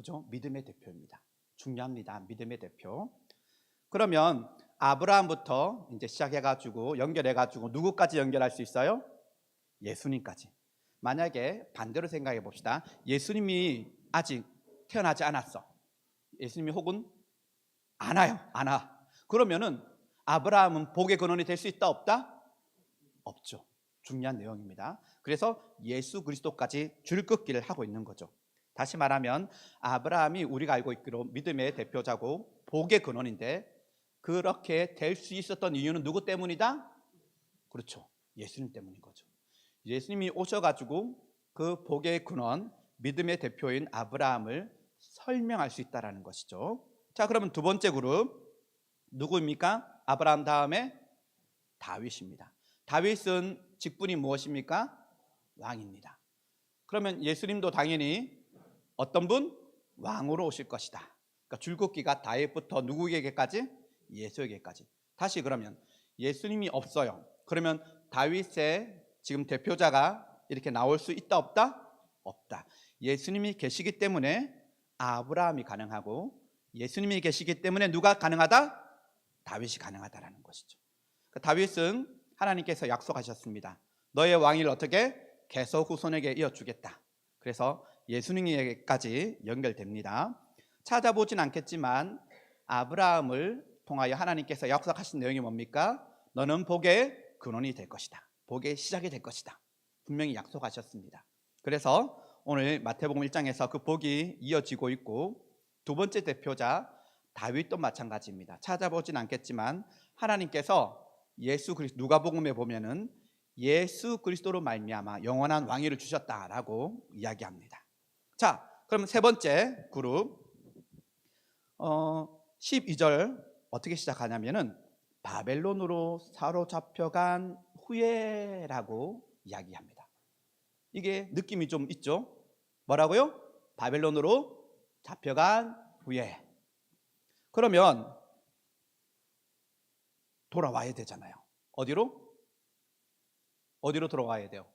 대표죠. 믿음의 대표입니다. 중요합니다. 믿음의 대표. 그러면 아브라함부터 이제 시작해가지고 연결해가지고 누구까지 연결할 수 있어요? 예수님까지. 만약에 반대로 생각해 봅시다. 예수님이 아직 태어나지 않았어. 예수님이 혹은 안 와요. 안 와. 그러면은 아브라함은 복의 근원이 될 수 있다 없다? 없죠. 중요한 내용입니다. 그래서 예수 그리스도까지 줄긋기를 하고 있는 거죠. 다시 말하면 아브라함이 우리가 알고 있기로 믿음의 대표자고 복의 근원인데 그렇게 될 수 있었던 이유는 누구 때문이다? 그렇죠. 예수님 때문인 거죠. 예수님이 오셔가지고 그 복의 근원, 믿음의 대표인 아브라함을 설명할 수 있다는 것이죠. 자, 그러면 두 번째 그룹 누구입니까? 아브라함 다음에 다윗입니다. 다윗은 직분이 무엇입니까? 왕입니다. 그러면 예수님도 당연히 어떤 분? 왕으로 오실 것이다. 그러니까 줄긋기가 다윗부터 누구에게까지? 예수에게까지. 다시 그러면 예수님이 없어요. 그러면 다윗의 지금 대표자가 이렇게 나올 수 있다 없다? 없다. 예수님이 계시기 때문에 아브라함이 가능하고 예수님이 계시기 때문에 누가 가능하다? 다윗이 가능하다라는 것이죠. 다윗은 하나님께서 약속하셨습니다. 너의 왕위를 어떻게? 계속 후손에게 이어주겠다. 그래서 예수님에게까지 연결됩니다. 찾아보진 않겠지만 아브라함을 통하여 하나님께서 약속하신 내용이 뭡니까? 너는 복의 근원이 될 것이다. 복의 시작이 될 것이다. 분명히 약속하셨습니다. 그래서 오늘 마태복음 1장에서 그 복이 이어지고 있고 두 번째 대표자 다윗도 마찬가지입니다. 찾아보진 않겠지만 하나님께서 예수 그리스도 누가복음에 보면은 예수 그리스도로 말미암아 영원한 왕위를 주셨다라고 이야기합니다. 자, 그럼 세 번째 그룹 12절 어떻게 시작하냐면은 바벨론으로 사로잡혀간 후에라고 이야기합니다. 이게 느낌이 좀 있죠? 뭐라고요? 바벨론으로 잡혀간 후에. 그러면 돌아와야 되잖아요. 어디로? 어디로 돌아와야 돼요?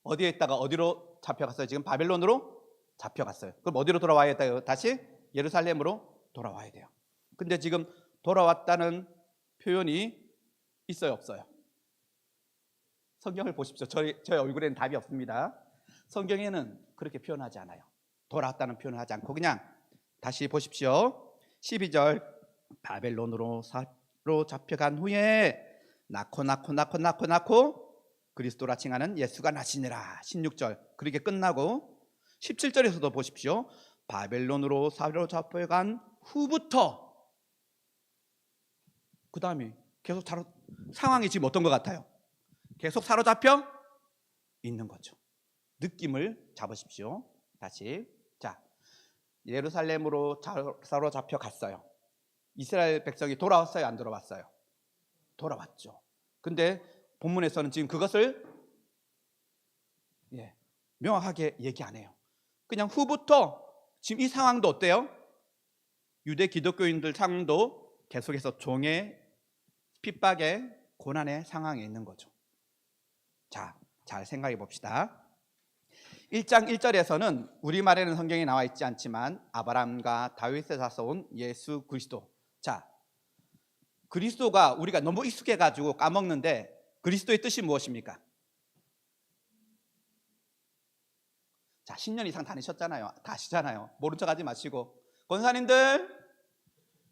어디에 있다가 어디로 잡혀갔어요? 지금 바벨론으로 잡혀갔어요. 그럼 어디로 돌아와야 돼요? 다시 예루살렘으로 돌아와야 돼요. 근데 지금 돌아왔다는 표현이 있어요, 없어요? 성경을 보십시오. 저희 얼굴에는 답이 없습니다. 성경에는 그렇게 표현하지 않아요. 돌아왔다는 표현을 하지 않고 그냥 다시 보십시오. 12절 바벨론으로 사로잡혀간 후에 낳고 그리스도라 칭하는 예수가 나시니라. 16절 그렇게 끝나고 17절에서도 보십시오. 바벨론으로 사로잡혀간 후부터 그 다음에 계속 상황이 지금 어떤 것 같아요? 계속 사로잡혀 있는 거죠. 느낌을 잡으십시오. 다시 자 예루살렘으로 사로잡혀 갔어요. 이스라엘 백성이 돌아왔어요? 안 돌아왔어요? 돌아왔죠. 근데 본문에서는 지금 그것을 명확하게 얘기 안 해요. 그냥 후부터 지금 이 상황도 어때요? 유대 기독교인들 상황도 계속해서 종의 핍박의 고난의 상황에 있는 거죠. 자, 잘 생각해 봅시다. 1장 1절에서는 우리말에는 성경이 나와 있지 않지만 아브라함과 다윗에서 온 예수 그리스도. 자, 그리스도가 우리가 너무 익숙해가지고 까먹는데 그리스도의 뜻이 무엇입니까? 자, 10년 이상 다니셨잖아요. 다 아시잖아요. 모른 척 하지 마시고. 권사님들,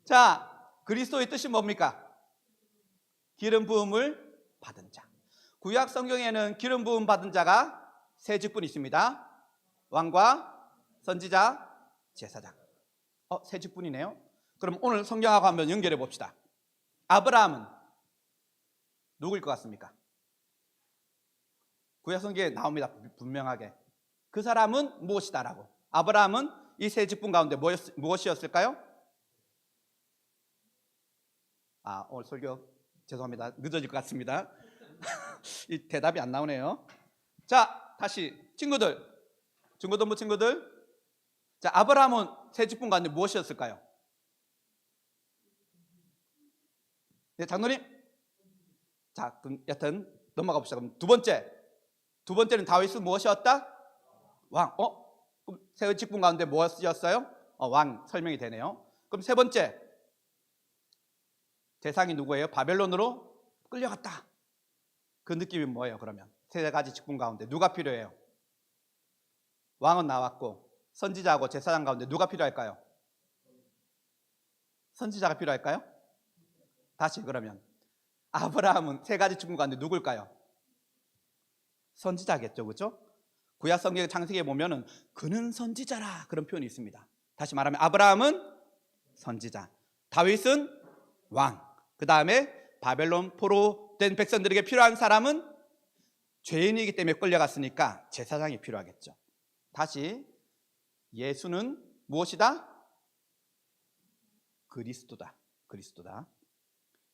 자, 그리스도의 뜻이 뭡니까? 기름 부음을 받은 자. 구약 성경에는 기름 부음 받은 자가 세 직분이 있습니다. 왕과 선지자, 제사장. 세 직분이네요. 그럼 오늘 성경하고 한번 연결해 봅시다. 아브라함은 누구일 것 같습니까? 구약 성경에 나옵니다. 분명하게. 그 사람은 무엇이다라고. 아브라함은 이 세 직분 가운데 무엇이었을까요? 오늘 설교 죄송합니다. 늦어질 것 같습니다. 이 대답이 안 나오네요. 자, 다시 친구들, 중고등부 친구들. 자, 아브라함은 세 직분 가운데 무엇이었을까요? 네, 장로님. 자, 그럼 여튼 넘어가 봅시다. 그럼 두 번째는 다윗은 무엇이었다? 왕. 그럼 세 직분 가운데 뭐가 쓰였어요? 왕 설명이 되네요. 그럼 세 번째 대상이 누구예요? 바벨론으로 끌려갔다. 그 느낌이 뭐예요? 그러면 세 가지 직분 가운데 누가 필요해요? 왕은 나왔고 선지자하고 제사장 가운데 누가 필요할까요? 선지자가 필요할까요? 다시 그러면 아브라함은 세 가지 직분 가운데 누굴까요? 선지자겠죠, 그렇죠? 구약 성경 창세기에 보면은 그는 선지자라 그런 표현이 있습니다. 다시 말하면 아브라함은 선지자, 다윗은 왕, 그 다음에 바벨론 포로된 백성들에게 필요한 사람은 죄인이기 때문에 끌려갔으니까 제사장이 필요하겠죠. 다시 예수는 무엇이다? 그리스도다. 그리스도다.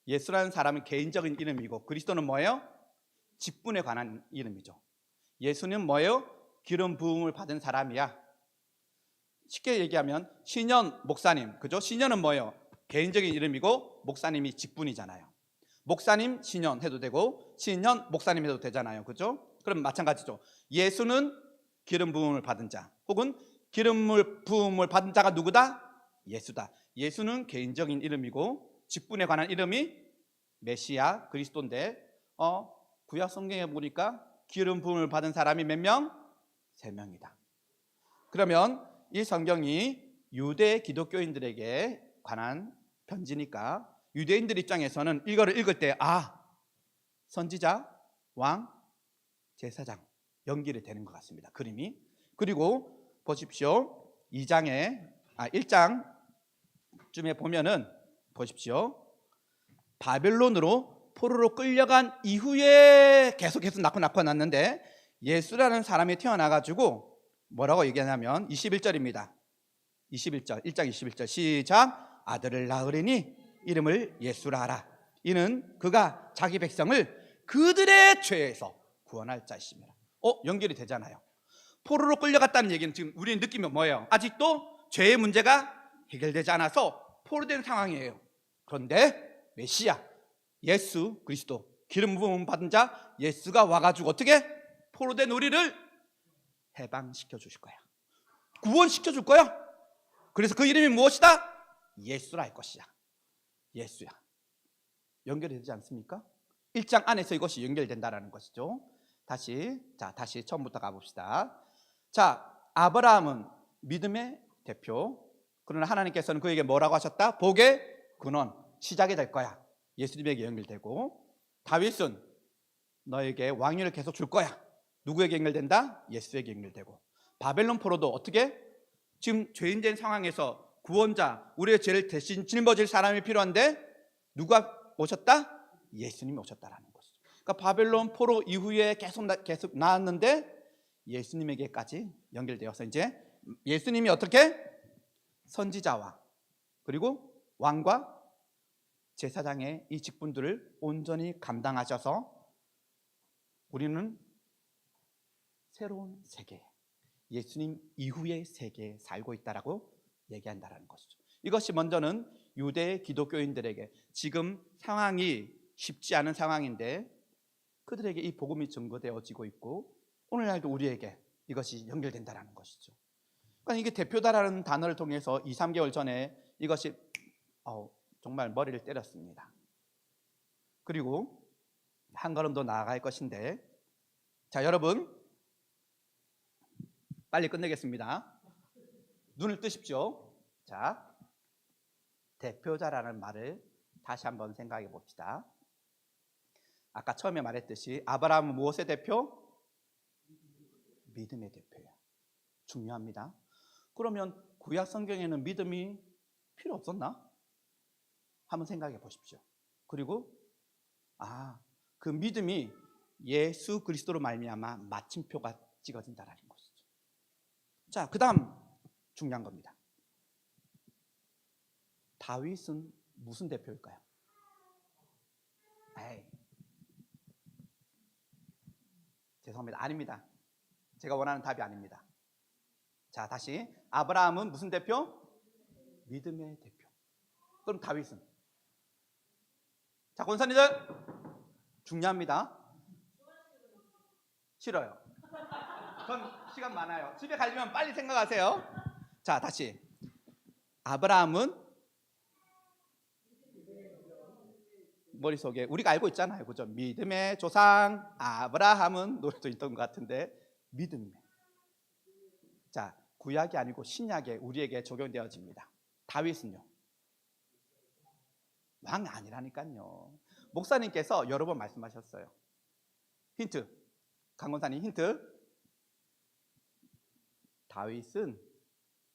예수라는 사람은 개인적인 이름이고 그리스도는 뭐예요? 직분에 관한 이름이죠. 예수는 뭐예요? 기름 부음을 받은 사람이야. 쉽게 얘기하면 신현 목사님, 그죠? 신현은 뭐예요? 개인적인 이름이고 목사님이 직분이잖아요. 목사님 신현 해도 되고 신현 목사님 해도 되잖아요, 그죠? 그럼 마찬가지죠. 예수는 기름 부음을 받은 자, 혹은 기름 부음을 받은 자가 누구다? 예수다. 예수는 개인적인 이름이고 직분에 관한 이름이 메시아 그리스도인데 구약 성경에 보니까 기름 부음을 받은 사람이 몇 명? 3명이다. 그러면 이 성경이 유대 기독교인들에게 관한 편지니까 유대인들 입장에서는 이거를 읽을 때 선지자, 왕, 제사장 연결이 되는 것 같습니다. 그림이. 그리고 보십시오. 1장쯤에 보면은 보십시오. 바벨론으로 포로로 끌려간 이후에 계속해서 낳고 났는데 예수라는 사람이 태어나가지고 뭐라고 얘기하냐면 21절입니다. 21절, 1장 21절 시작. 아들을 낳으리니 이름을 예수라 하라. 이는 그가 자기 백성을 그들의 죄에서 구원할 자이십니다. 연결이 되잖아요. 포로로 끌려갔다는 얘기는 지금 우리의 느낌이 뭐예요? 아직도 죄의 문제가 해결되지 않아서 포로된 상황이에요. 그런데 메시아 예수 그리스도 기름 부음 받은 자 예수가 와가지고 어떻게? 포로된 우리를 해방시켜 주실 거야. 구원시켜 줄 거야. 그래서 그 이름이 무엇이다? 예수라 할 것이야. 예수야. 연결이 되지 않습니까? 1장 안에서 이것이 연결된다라는 것이죠. 다시 처음부터 가봅시다. 자, 아브라함은 믿음의 대표. 그러나 하나님께서는 그에게 뭐라고 하셨다? 복의 근원, 시작이 될 거야. 예수님에게 연결되고, 다윗은 너에게 왕위를 계속 줄 거야. 누구에게 연결된다? 예수에게 연결되고, 바벨론 포로도 어떻게? 지금 죄인된 상황에서 구원자, 우리의 죄를 대신 짊어질 사람이 필요한데 누가 오셨다? 예수님이 오셨다라는 것이죠. 그러니까 바벨론 포로 이후에 계속 나왔는데 예수님에게까지 연결되어서 이제 예수님이 어떻게? 선지자와 그리고 왕과 제사장의 이 직분들을 온전히 감당하셔서 우리는 새로운 세계, 예수님 이후의 세계에 살고 있다라고 얘기한다라는 것이죠. 이것이 먼저는 유대 기독교인들에게 지금 상황이 쉽지 않은 상황인데 그들에게 이 복음이 증거되어지고 있고 오늘날도 우리에게 이것이 연결된다라는 것이죠. 그러니까 이게 대표다라는 단어를 통해서 2-3개월 전에 이것이 정말 머리를 때렸습니다. 그리고 한 걸음 더 나아갈 것인데, 자, 여러분 빨리 끝내겠습니다. 눈을 뜨십시오. 자, 대표자라는 말을 다시 한번 생각해 봅시다. 아까 처음에 말했듯이 아브라함은 무엇의 대표? 믿음의 대표예요. 중요합니다. 그러면 구약 성경에는 믿음이 필요 없었나? 한번 생각해 보십시오. 그리고 그 믿음이 예수 그리스도로 말미암아 마침표가 찍어진다라는 것이죠. 자, 그 다음 중요한 겁니다. 다윗은 무슨 대표일까요? 죄송합니다. 아닙니다. 제가 원하는 답이 아닙니다. 자, 다시 아브라함은 무슨 대표? 믿음의 대표. 그럼 다윗은? 자, 권사님들 중요합니다. 싫어요. 전 시간 많아요. 집에 가려면 빨리 생각하세요. 자, 다시. 아브라함은 머릿속에 우리가 알고 있잖아요. 그죠? 믿음의 조상 아브라함은 노래도 있던 것 같은데 믿음의. 자, 구약이 아니고 신약에 우리에게 적용되어집니다. 다윗은요? 왕이 아니라니까요. 목사님께서 여러 번 말씀하셨어요. 힌트. 강권사님 힌트. 다윗은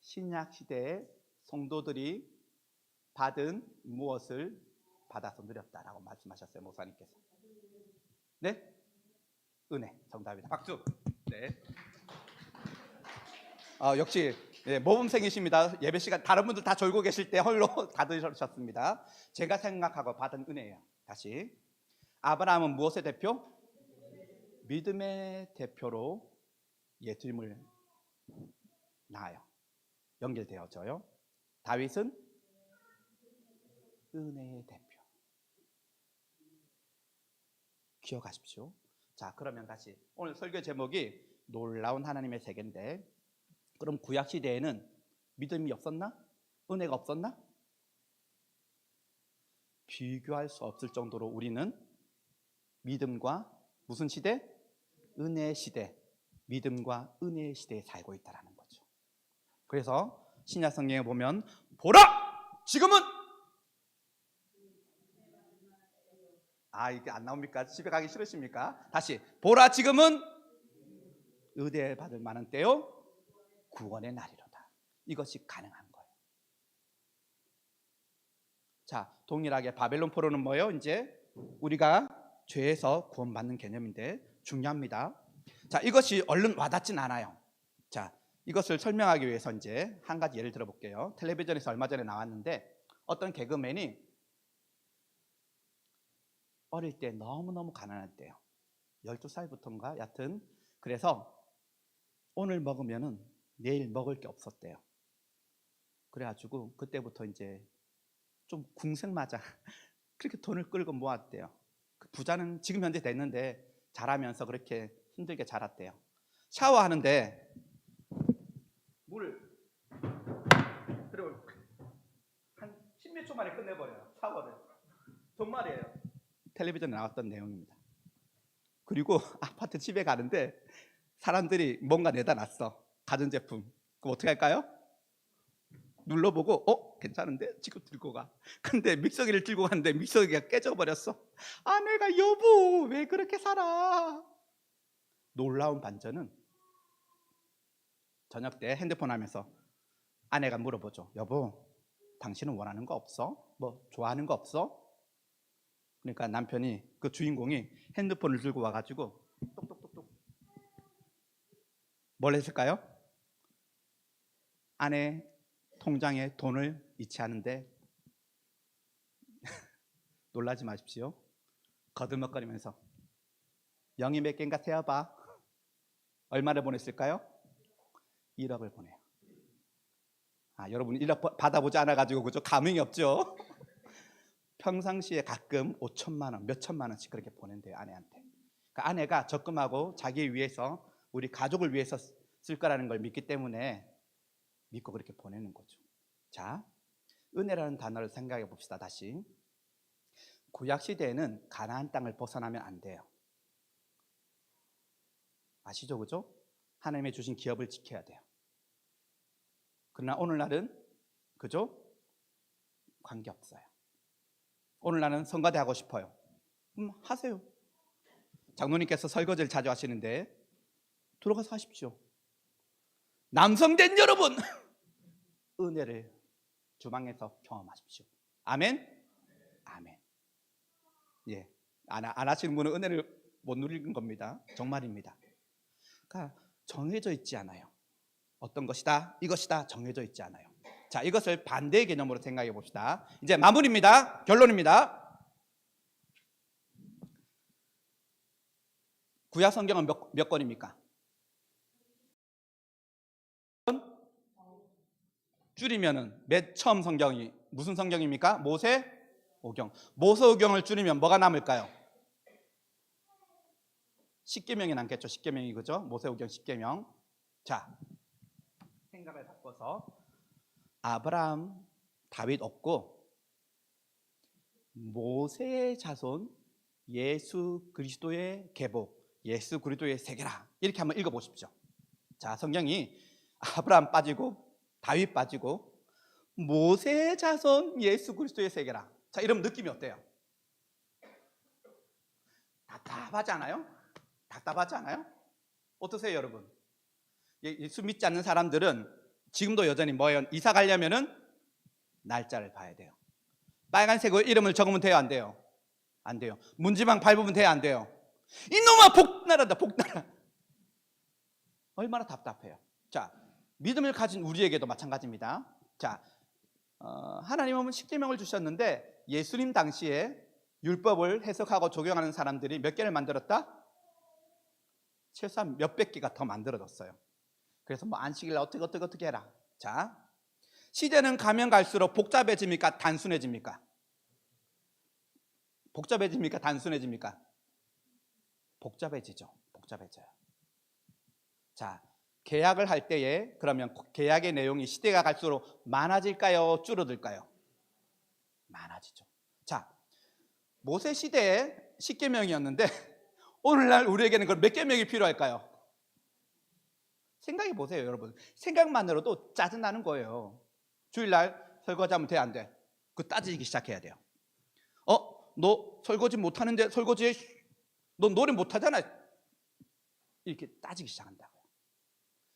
신약 시대에 성도들이 받은 무엇을 받아서 누렸다라고 말씀하셨어요. 목사님께서. 네? 은혜. 정답입니다. 박수. 네. 역시 네, 모범생이십니다. 예배 시간 다른 분들 다 졸고 계실 때 홀로 다 들으셨습니다. 제가 생각하고 받은 은혜예요. 다시. 아브라함은 무엇의 대표? 믿음의 대표로 예수님을 낳아요. 연결되어져요. 다윗은 은혜의 대표. 기억하십시오. 자, 그러면 다시 오늘 설교 제목이 놀라운 하나님의 세계인데, 그럼 구약 시대에는 믿음이 없었나? 은혜가 없었나? 비교할 수 없을 정도로 우리는 믿음과 무슨 시대? 은혜의 시대. 믿음과 은혜의 시대에 살고 있다는 거죠. 그래서 신약 성경에 보면 보라! 지금은 이게 안 나옵니까? 집에 가기 싫으십니까? 다시 보라 지금은 의뢰 받을 만한 때요 구원의 날이로다. 이것이 가능한 거예요. 자, 동일하게 바벨론 포로는 뭐예요? 이제 우리가 죄에서 구원받는 개념인데 중요합니다. 자, 이것이 얼른 와닿진 않아요. 자, 이것을 설명하기 위해서 이제 한 가지 예를 들어볼게요. 텔레비전에서 얼마 전에 나왔는데 어떤 개그맨이 어릴 때 너무너무 가난할 때요. 12살부터인가? 여튼 그래서 오늘 먹으면은 내일 먹을 게 없었대요. 그래가지고 그때부터 이제 좀 궁색맞아 그렇게 돈을 끌고 모았대요. 그 부자는 지금 현재 됐는데 자라면서 그렇게 힘들게 자랐대요. 샤워하는데 물을 그리고 한 10몇 초 만에 끝내버려요. 샤워를. 정말이에요. 텔레비전에 나왔던 내용입니다. 그리고 아파트 집에 가는데 사람들이 뭔가 내다 놨어. 가전제품. 그럼 어떻게 할까요? 눌러보고 괜찮은데? 지금 들고 가. 근데 믹서기를 들고 갔는데 믹서기가 깨져버렸어. 아내가 여보 왜 그렇게 살아? 놀라운 반전은 저녁 때 핸드폰 하면서 아내가 물어보죠. 여보 당신은 원하는 거 없어? 뭐 좋아하는 거 없어? 그러니까 남편이 그 주인공이 핸드폰을 들고 와가지고 똑똑똑똑 뭘 했을까요? 아내 통장에 돈을 이체하는데 놀라지 마십시오. 거들먹거리면서 영이 몇 개인가 세어봐. 얼마를 보냈을까요? 1억을 보내요. 여러분 1억 받아보지 않아가지고 그죠? 감흥이 없죠? 평상시에 가끔 5천만 원, 몇 천만 원씩 그렇게 보낸대요, 아내한테. 그러니까 아내가 적금하고 자기 위해서, 우리 가족을 위해서 쓸 거라는 걸 믿기 때문에 믿고 그렇게 보내는 거죠. 자, 은혜라는 단어를 생각해 봅시다. 다시. 구약 시대에는 가나안 땅을 벗어나면 안 돼요. 아시죠, 그죠? 하나님의 주신 기업을 지켜야 돼요. 그러나 오늘날은 그죠? 관계없어요. 오늘 나는 성가대 하고 싶어요. 하세요. 장로님께서 설거지를 자주 하시는데 들어가서 하십시오. 남성된 여러분 은혜를 주방에서 경험하십시오. 아멘. 아멘. 예, 안 하시는 분은 은혜를 못 누리는 겁니다. 정말입니다. 그러니까 정해져 있지 않아요. 어떤 것이다, 이것이다 정해져 있지 않아요. 자, 이것을 반대의 개념으로 생각해 봅시다. 이제 마무리입니다. 결론입니다. 구약 성경은 몇 권입니까? 줄이면은 맨 처음 성경이 무슨 성경입니까? 모세오경. 모세오경을 줄이면 뭐가 남을까요? 십계명이 남겠죠. 십계명이 그죠? 모세오경 십계명. 자, 생각을 바꿔서 아브라함, 다윗 없고 모세의 자손 예수 그리스도의 계복, 예수 그리스도의 세계라 이렇게 한번 읽어보십시오. 자, 성경이 아브라함 빠지고 다윗 빠지고 모세의 자손 예수 그리스도의 세계라. 자, 이러면 느낌이 어때요? 답답하지 않아요? 답답하지 않아요? 어떠세요, 여러분? 예수 믿지 않는 사람들은 지금도 여전히 뭐예요? 이사 가려면은 날짜를 봐야 돼요. 빨간색으로 이름을 적으면 돼요, 안 돼요? 안 돼요. 문지방 밟으면 돼요, 안 돼요? 이놈아, 복날한다, 복날아. 얼마나 답답해요. 자, 믿음을 가진 우리에게도 마찬가지입니다. 자, 하나님은 십계명을 주셨는데 예수님 당시에 율법을 해석하고 적용하는 사람들이 몇 개를 만들었다? 최소한 몇백 개가 더 만들어졌어요. 그래서 뭐 안식일 어떻게 해라. 자, 시대는 가면 갈수록 복잡해집니까? 단순해집니까? 복잡해집니까? 단순해집니까? 복잡해지죠. 복잡해져요. 자, 계약을 할 때에 그러면 계약의 내용이 시대가 갈수록 많아질까요? 줄어들까요? 많아지죠. 자, 모세 시대에 십계명이었는데 오늘날 우리에게는 그럼 몇 계명이 필요할까요? 생각해 보세요, 여러분. 생각만으로도 짜증나는 거예요. 주일날 설거지하면 돼, 안 돼? 그 따지기 시작해야 돼요. 너 설거지 못하는데 설거지해? 너 노래 못하잖아. 이렇게 따지기 시작한다고요.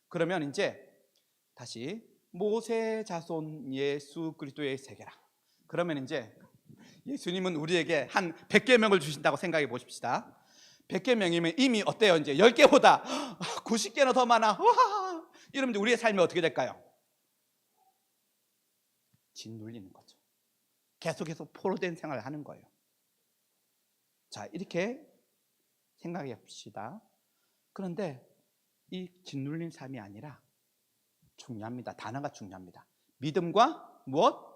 그러면 이제 다시 모세 자손 예수 그리스도의 세계라. 그러면 이제 예수님은 우리에게 한 100계명을 주신다고 생각해 보십시다. 100계명이면 이미 어때요? 이제 10개보다 90개나 더 많아. 와! 이러면 우리의 삶이 어떻게 될까요? 짓눌리는 거죠. 계속해서 포로된 생활을 하는 거예요. 자, 이렇게 생각해 봅시다. 그런데 이 짓눌린 삶이 아니라 중요합니다. 단어가 중요합니다. 믿음과 무엇?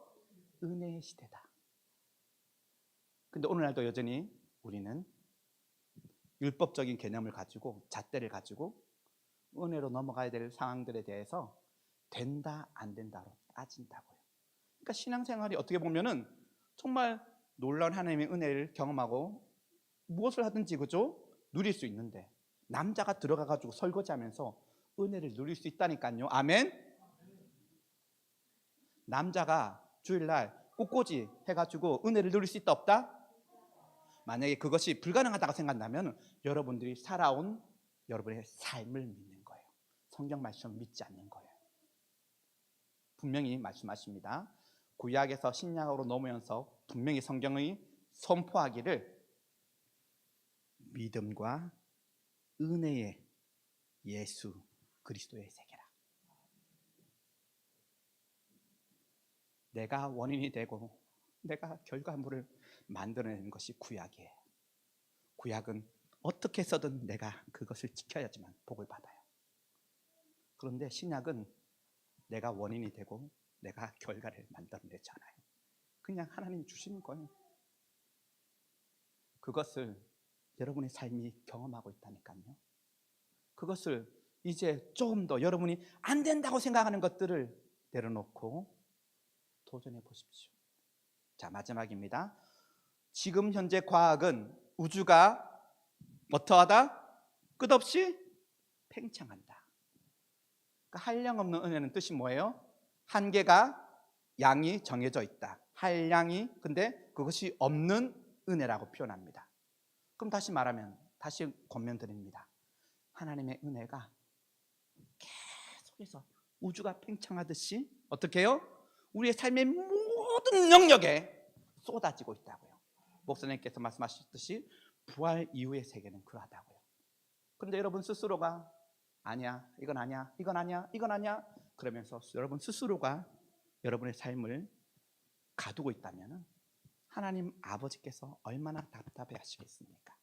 은혜의 시대다. 근데 오늘날도 여전히 우리는 율법적인 개념을 가지고 잣대를 가지고 은혜로 넘어가야 될 상황들에 대해서 된다 안 된다로 따진다고요. 그러니까 신앙생활이 어떻게 보면은 정말 놀라운 하나님의 은혜를 경험하고 무엇을 하든지 그죠? 누릴 수 있는데 남자가 들어가가지고 설거지하면서 은혜를 누릴 수 있다니까요. 아멘. 남자가 주일날 꽃꽂이 해가지고 은혜를 누릴 수 있다 없다? 만약에 그것이 불가능하다고 생각한다면 여러분들이 살아온 여러분의 삶을 믿는 거예요. 성경 말씀을 믿지 않는 거예요. 분명히 말씀하십니다. 구약에서 신약으로 넘으면서 분명히 성경의 선포하기를 믿음과 은혜의 예수 그리스도의 세계라. 내가 원인이 되고 내가 결과물을 만들어내는 것이 구약이에요. 구약은 어떻게 해서든 내가 그것을 지켜야지만 복을 받아요. 그런데 신약은 내가 원인이 되고 내가 결과를 만들어내지 않아요. 그냥 하나님이 주시는 거예요. 그것을 여러분의 삶이 경험하고 있다니까요. 그것을 이제 조금 더 여러분이 안 된다고 생각하는 것들을 내려놓고 도전해 보십시오. 자, 마지막입니다. 지금 현재 과학은 우주가 어떠하다? 끝없이 팽창한다. 그러니까 한량없는 은혜는 뜻이 뭐예요? 한계가 양이 정해져 있다. 한량이 근데 그것이 없는 은혜라고 표현합니다. 그럼 다시 말하면 다시 권면드립니다. 하나님의 은혜가 계속해서 우주가 팽창하듯이 어떻게 해요? 우리의 삶의 모든 영역에 쏟아지고 있다고요. 목사님께서 말씀하셨듯이 부활 이후의 세계는 그러하다고요. 그런데 여러분 스스로가 아니야, 이건 아니야, 이건 아니야, 이건 아니야 그러면서 여러분 스스로가 여러분의 삶을 가두고 있다면 하나님 아버지께서 얼마나 답답해 하시겠습니까?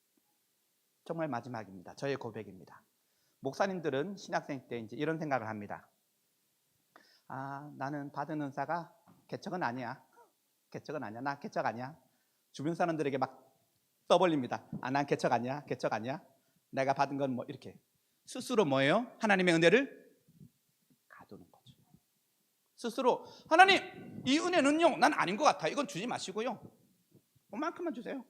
정말 마지막입니다. 저의 고백입니다. 목사님들은 신학생 때 이제 이런 생각을 합니다. 나는 받은 은사가 개척은 아니야. 개척은 아니야. 나 개척 아니야. 주변 사람들에게 막 떠벌립니다. 난 개척 아니야. 개척 아니야. 내가 받은 건 뭐 이렇게 스스로 뭐예요? 하나님의 은혜를 가두는 거죠. 스스로 하나님 이 은혜는요 난 아닌 것 같아요. 이건 주지 마시고요. 그만큼만 주세요.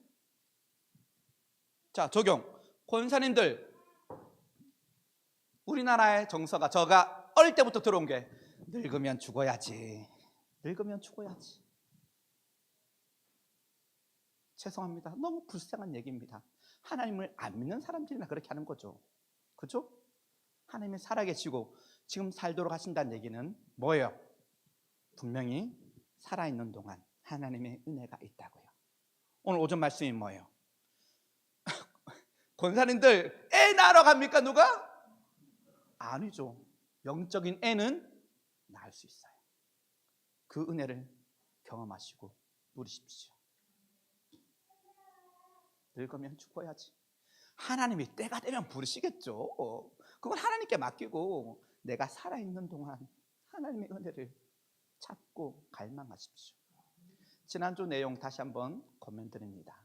자, 적용. 권사님들, 우리나라의 정서가 저가 어릴 때부터 들어온 게 늙으면 죽어야지. 늙으면 죽어야지. 죄송합니다. 너무 불쌍한 얘기입니다. 하나님을 안 믿는 사람들이나 그렇게 하는 거죠. 그렇죠? 하나님이 살아계시고 지금 살도록 하신다는 얘기는 뭐예요? 분명히 살아있는 동안 하나님의 은혜가 있다고요. 오늘 오전 말씀이 뭐예요? 권사님들 애 낳으러 갑니까 누가? 아니죠. 영적인 애는 낳을 수 있어요. 그 은혜를 경험하시고 누리십시오. 늙으면 죽어야지. 하나님이 때가 되면 부르시겠죠. 그건 하나님께 맡기고 내가 살아있는 동안 하나님의 은혜를 찾고 갈망하십시오. 지난주 내용 다시 한번 권면드립니다.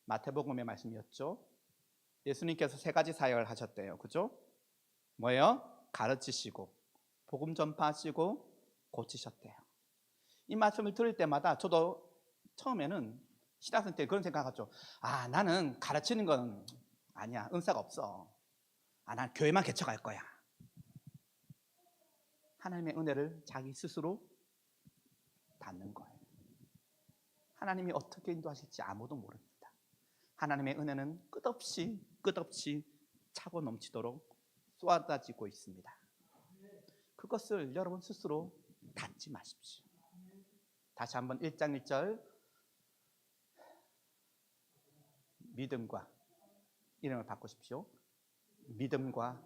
마태복음의 말씀이었죠. 예수님께서 3가지 사역을 하셨대요. 그죠? 뭐예요? 가르치시고 복음 전파하시고 고치셨대요. 이 말씀을 들을 때마다 저도 처음에는 신학생 때 그런 생각하죠. 아, 나는 가르치는 건 아니야. 은사가 없어. 아, 난 교회만 개척할 거야. 하나님의 은혜를 자기 스스로 받는 거예요. 하나님이 어떻게 인도하실지 아무도 모릅니다. 하나님의 은혜는 끝없이 차고 넘치도록 쏟아지고 있습니다. 그것을 여러분 스스로 닫지 마십시오. 다시 한번 1장 1절 믿음과 이름을 바꾸십시오. 믿음과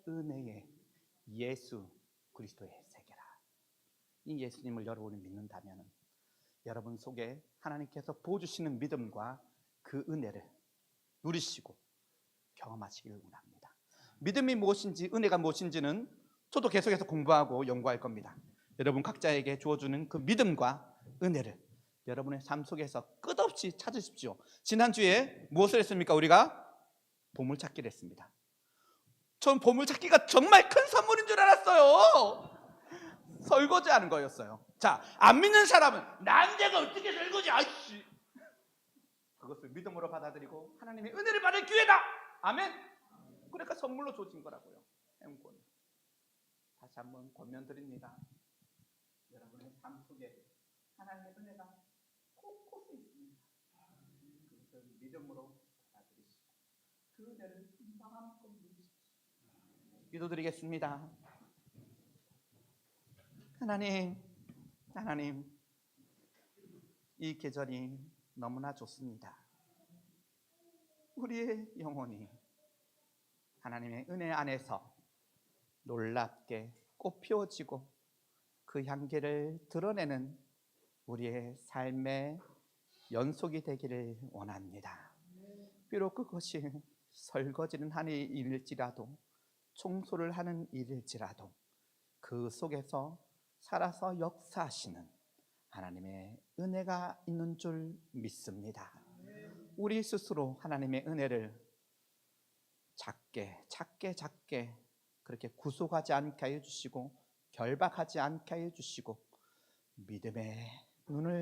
은혜의 예수 그리스도의 세계라. 이 예수님을 여러분이 믿는다면 여러분 속에 하나님께서 부어주시는 믿음과 그 은혜를 누리시고 경험하시기를 원합니다. 믿음이 무엇인지 은혜가 무엇인지는 저도 계속해서 공부하고 연구할 겁니다. 여러분 각자에게 주어주는 그 믿음과 은혜를 여러분의 삶 속에서 끝없이 찾으십시오. 지난주에 무엇을 했습니까? 우리가 보물찾기를 했습니다. 전 보물찾기가 정말 큰 선물인 줄 알았어요. 설거지하는 거였어요. 자, 안 믿는 사람은 난 내가 어떻게 설거지 아이씨. 그것을 믿음으로 받아들이고 하나님의 은혜를 받을 기회다. 아멘. 그러니까 선물로 주어진 거라고요. 행운. 다시 한번 권면드립니다. 여러분의 삶 속에 하나님의 은혜가 곳곳에 있습니다. 그것을 믿음으로 받아들이시고 그 은혜를 마음껏 누리십시오. 기도드리겠습니다. 하나님, 이 계절이 너무나 좋습니다. 우리의 영혼이 하나님의 은혜 안에서 놀랍게 꽃피워지고 그 향기를 드러내는 우리의 삶의 연속이 되기를 원합니다. 비록 그것이 설거지는 하는 일일지라도 청소를 하는 일일지라도 그 속에서 살아서 역사하시는 하나님의 은혜가 있는 줄 믿습니다. 우리 스스로 하나님의 은혜를 작게 그렇게 구속하지 않게 해주시고 결박하지 않게 해주시고 믿음의 눈을